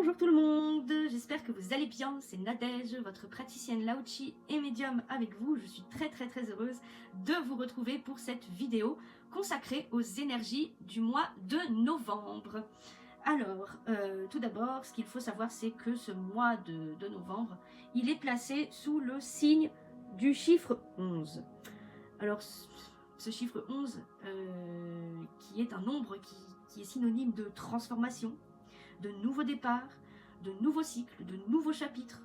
Bonjour tout le monde, j'espère que vous allez bien, c'est Nadège, votre praticienne Lao-Chi et médium avec vous. Je suis très heureuse de vous retrouver pour cette vidéo consacrée aux énergies du mois de novembre. Alors, tout d'abord, ce qu'il faut savoir, c'est que ce mois de novembre, il est placé sous le signe du chiffre 11. Alors, ce chiffre 11, qui est un nombre qui est synonyme de transformation, de nouveaux départs, de nouveaux cycles, de nouveaux chapitres,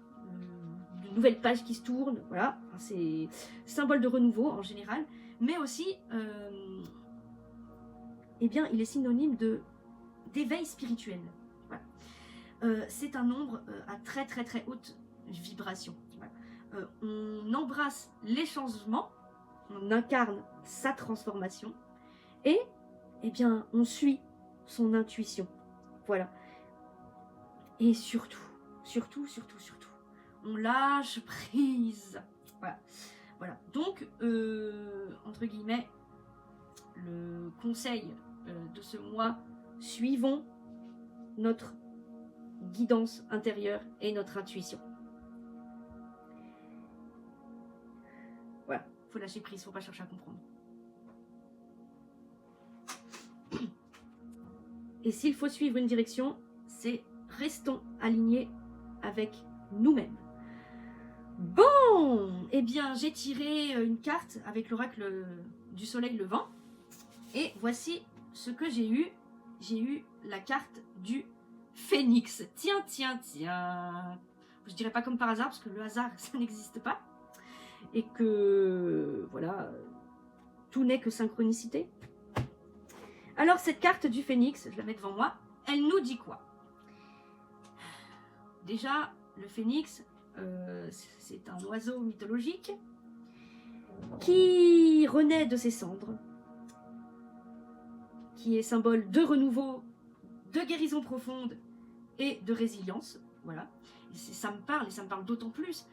de nouvelles pages qui se tournent, voilà, c'est symbole de renouveau en général, mais aussi, eh bien, il est synonyme d'éveil spirituel. Voilà. C'est un nombre à très haute vibration. Voilà. On embrasse les changements, on incarne sa transformation, et eh bien, on suit son intuition. Voilà. Et surtout, on lâche prise. Voilà. Donc, entre guillemets, le conseil de ce mois, suivons notre guidance intérieure et notre intuition. Voilà, faut lâcher prise, faut pas chercher à comprendre. Et s'il faut suivre une direction, c'est restons alignés avec nous-mêmes. Bon, eh bien, j'ai tiré une carte avec l'oracle du soleil levant. Et voici ce que j'ai eu. J'ai eu la carte du phénix. Tiens. Je dirais pas comme par hasard, parce que le hasard, ça n'existe pas. Et que, voilà, tout n'est que synchronicité. Alors, cette carte du phénix, je la mets devant moi, elle nous dit quoi ? Déjà, le phénix, c'est un oiseau mythologique qui renaît de ses cendres, qui est symbole de renouveau, de guérison profonde et de résilience. Voilà. Et ça me parle, et ça me parle d'autant plus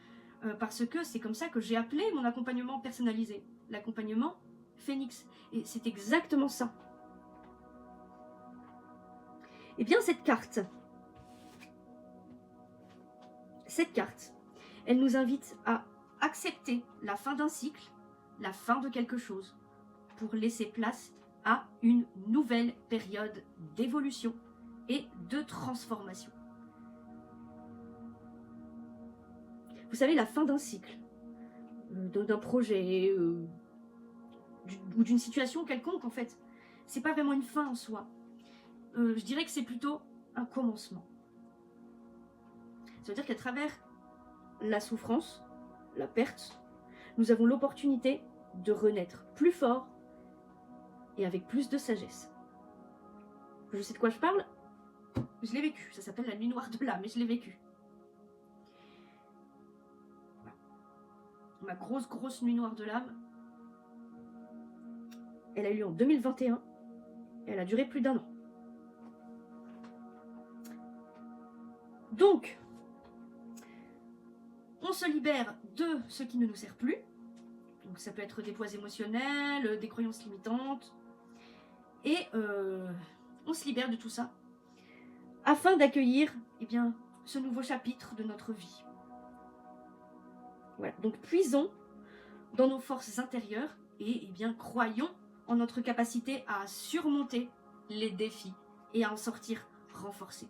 parce que c'est comme ça que j'ai appelé mon accompagnement personnalisé, l'accompagnement phénix. Et c'est exactement ça. Eh bien, cette carte, elle nous invite à accepter la fin d'un cycle, la fin de quelque chose, pour laisser place à une nouvelle période d'évolution et de transformation. Vous savez, la fin d'un cycle, d'un projet, ou d'une situation quelconque, en fait, c'est pas vraiment une fin en soi. Je dirais que c'est plutôt un commencement. Ça veut dire qu'à travers la souffrance, la perte, nous avons l'opportunité de renaître plus fort et avec plus de sagesse. Je sais de quoi je parle, je l'ai vécu, ça s'appelle la nuit noire de l'âme, et je l'ai vécu. Ma grosse nuit noire de l'âme, elle a eu lieu en 2021, et elle a duré plus d'1 an. Donc, on se libère de ce qui ne nous sert plus. Donc ça peut être des poids émotionnels, des croyances limitantes. Et on se libère de tout ça afin d'accueillir ce nouveau chapitre de notre vie. Voilà. Donc puisons dans nos forces intérieures et croyons en notre capacité à surmonter les défis et à en sortir renforcés.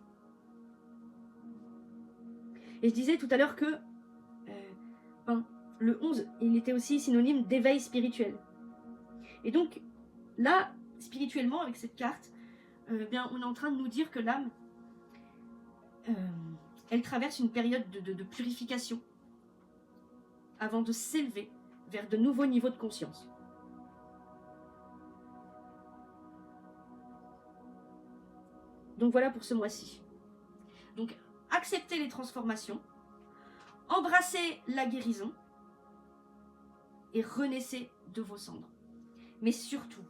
Et je disais tout à l'heure que le 11, il était aussi synonyme d'éveil spirituel. Et donc, là, spirituellement, avec cette carte, on est en train de nous dire que l'âme, elle traverse une période de purification avant de s'élever vers de nouveaux niveaux de conscience. Donc voilà pour ce mois-ci. Donc, acceptez les transformations, embrassez la guérison et renaissez de vos cendres. Mais surtout,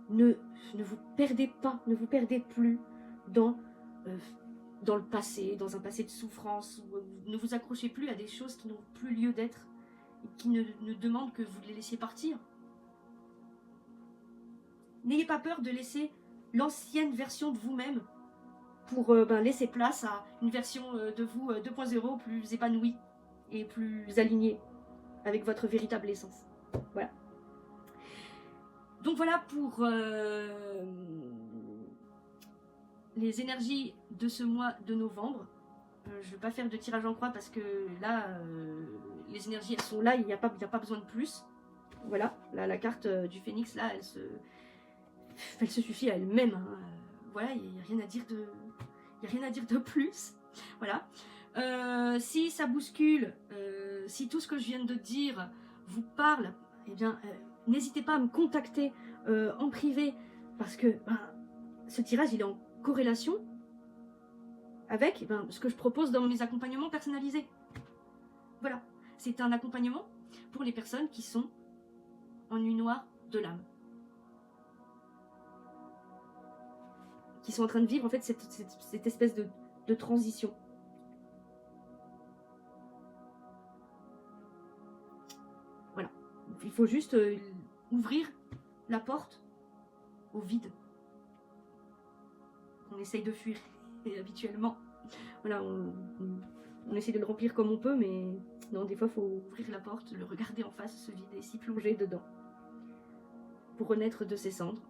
ne vous perdez pas, ne vous perdez plus dans le passé, dans un passé de souffrance. Ne vous accrochez plus à des choses qui n'ont plus lieu d'être et qui ne demandent que vous les laissiez partir. N'ayez pas peur de laisser l'ancienne version de vous-même pour laisser place à une version de vous 2.0 plus épanouie et plus alignée avec votre véritable essence. Voilà. Donc voilà pour les énergies de ce mois de novembre. Je ne vais pas faire de tirage en croix parce que là, les énergies, elles sont là, il n'y a pas besoin de plus. Voilà, là, la carte du phénix, là, elle se suffit à elle-même. Hein. Voilà, il n'y a rien à dire de plus. Voilà. Si ça bouscule, si tout ce que je viens de dire vous parle, eh bien, n'hésitez pas à me contacter en privé parce que ce tirage, il est en corrélation avec ce que je propose dans mes accompagnements personnalisés. Voilà, c'est un accompagnement pour les personnes qui sont en nuit noire de l'âme. Qui sont en train de vivre en fait cette espèce de transition. Voilà, il faut juste ouvrir la porte au vide. On essaye de fuir habituellement. Voilà, on essaie de le remplir comme on peut, mais non, des fois, il faut ouvrir la porte, le regarder en face, se vider, s'y plonger dedans. Pour renaître de ses cendres.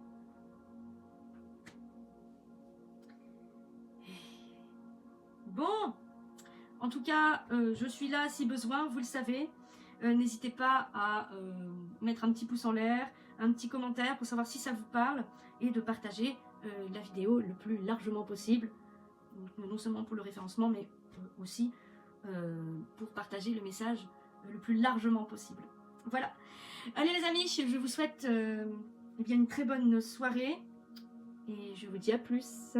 Bon, en tout cas, je suis là si besoin, vous le savez. N'hésitez pas à mettre un petit pouce en l'air, un petit commentaire pour savoir si ça vous parle et de partager la vidéo le plus largement possible. Donc, non seulement pour le référencement, mais aussi pour partager le message le plus largement possible. Voilà. Allez les amis, je vous souhaite eh bien une très bonne soirée et je vous dis à plus.